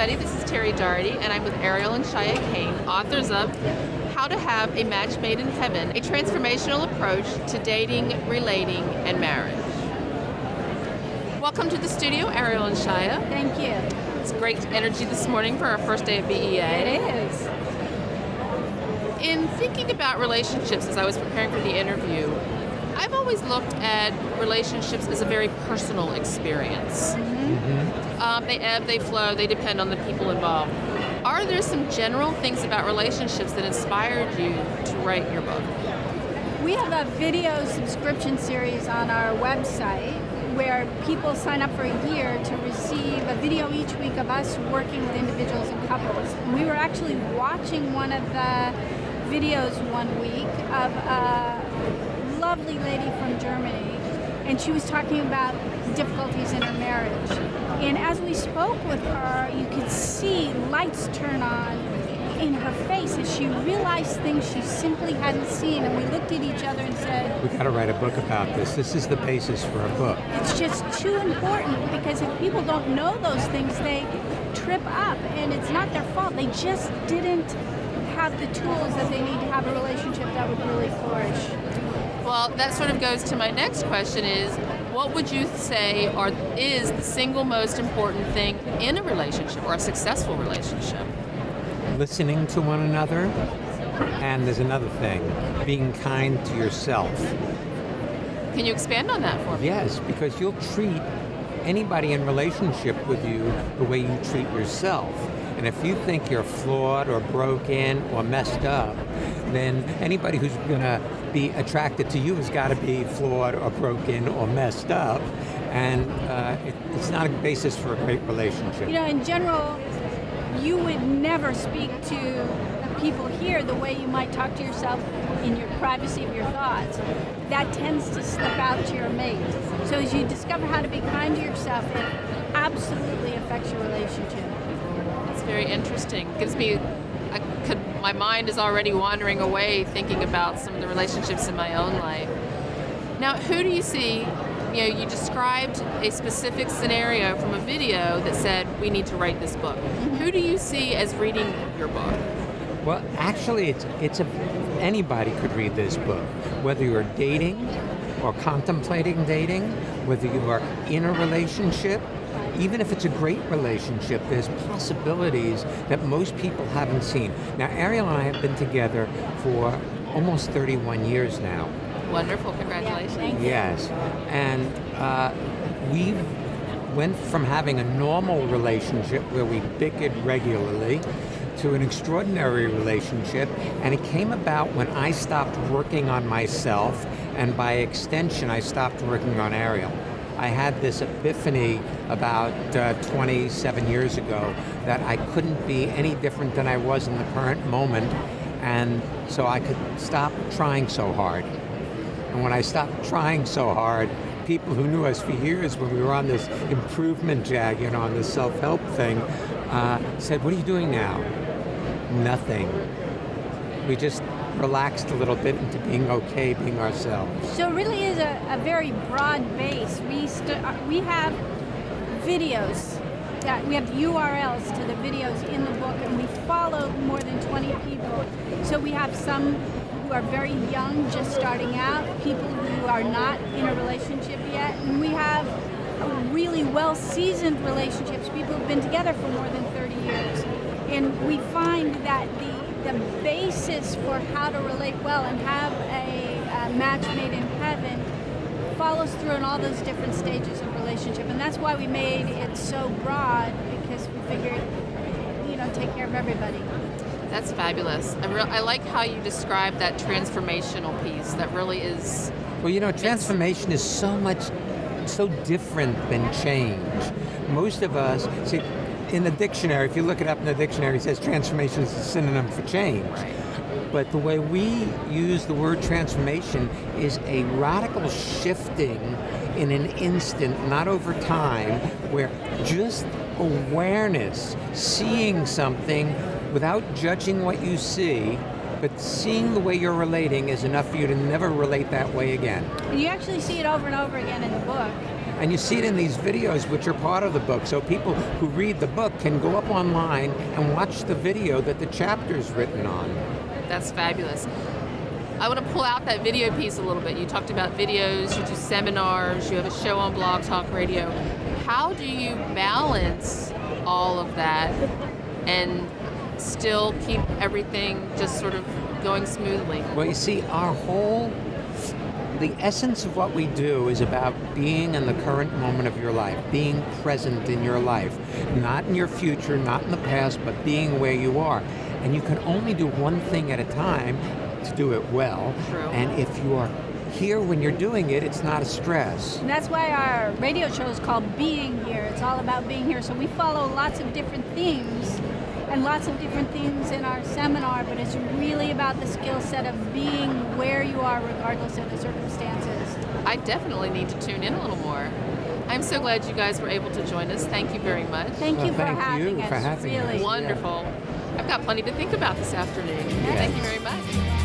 everybody. This is Terry Doherty, and I'm with Ariel and Shya Kane, authors of How to Have a Match Made in Heaven, a transformational approach to dating, relating, and marriage. Welcome to the studio, Ariel and Shya. Thank you. It's great energy this morning for our first day of BEA. It is. In thinking about relationships as I was preparing for the interview, I've always looked at relationships as a very personal experience. They ebb, they flow, they depend on the people involved. Are there some general things about relationships that inspired you to write your book? We have a video subscription series on our website where people sign up for a year to receive a video each week of us working with individuals and couples. And we were actually watching one of the videos one week of a lovely lady from Germany, and she was talking about difficulties in her marriage. And as we spoke with her, you could see lights turn on in her face as she realized things she simply hadn't seen. And we looked at each other and said, we got to write a book about this. This is the basis for a book. It's just too important, because if people don't know those things, they trip up, and it's not their fault. They just didn't have the tools that they need to have a relationship that would really flourish. Well, that sort of goes to my next question is, what would you say is the single most important thing in a relationship or a successful relationship? Listening to one another, and there's another thing, being kind to yourself. Can you expand on that for me? Yes, because you'll treat anybody in relationship with you the way you treat yourself. And if you think you're flawed or broken or messed up, then anybody who's going to be attracted to you has got to be flawed or broken or messed up. And it's not a basis for a great relationship. You know, in general, you would never speak to people here the way you might talk to yourself in your privacy of your thoughts. That tends to slip out to your mate. So as you discover how to be kind to yourself, it absolutely affects your relationship. It's very interesting. Gives me, my mind is already wandering away thinking about some of the relationships in my own life. Now, who do you see? You know, you described a specific scenario from a video that said we need to write this book. Who do you see as reading your book? Well, actually, anybody could read this book, whether you're dating or contemplating dating, whether you are in a relationship. Even if it's a great relationship, there's possibilities that most people haven't seen. Now, Ariel and I have been together for almost 31 years now. Wonderful, congratulations. Yeah, thank you. Yes, and we went from having a normal relationship where we bickered regularly to an extraordinary relationship, and it came about when I stopped working on myself, and by extension, I stopped working on Ariel. I had this epiphany about 27 years ago that I couldn't be any different than I was in the current moment, and so I could stop trying so hard. And when I stopped trying so hard, people who knew us for years when we were on this improvement jag, on this self-help thing, said, "What are you doing now?" Nothing. We just relaxed a little bit into being okay, being ourselves. So it really is a very broad base. We have videos, we have URLs to the videos in the book, and we follow more than 20 people. So we have some who are very young, just starting out, people who are not in a relationship yet, and we have really well-seasoned relationships, people who've been together for more than 30 years. And we find that the basis for how to relate well and have a match made in heaven follows through in all those different stages of relationship. And that's why we made it so broad, because we figured, take care of everybody. That's fabulous. I like how you describe that transformational piece. That really is... Well, transformation is so different than change. Most of us, see, in the dictionary, if you look it up in the dictionary, it says transformation is a synonym for change. Right. But the way we use the word transformation is a radical shifting in an instant, not over time, where just awareness, seeing something without judging what you see, but seeing the way you're relating is enough for you to never relate that way again. And you actually see it over and over again in the book. And you see it in these videos, which are part of the book. So people who read the book can go up online and watch the video that the chapter's written on. That's fabulous. I want to pull out that video piece a little bit. You talked about videos, you do seminars, you have a show on Blog Talk Radio. How do you balance all of that and still keep everything just sort of going smoothly? Well, you see, the essence of what we do is about being in the current moment of your life, being present in your life, not in your future, not in the past, but being where you are. And you can only do one thing at a time to do it well. True. And if you are here when you're doing it, it's not a stress. And that's why our radio show is called Being Here. It's all about being here. So we follow lots of different themes and lots of different themes in our seminar, but it's really about the skill set of being where you are regardless of the circumstances. I definitely need to tune in a little more. I'm so glad you guys were able to join us. Thank you very much. Thank you for Thank having you us. for having really. us. Wonderful. I've got plenty to think about this afternoon. Yes. Thank you very much.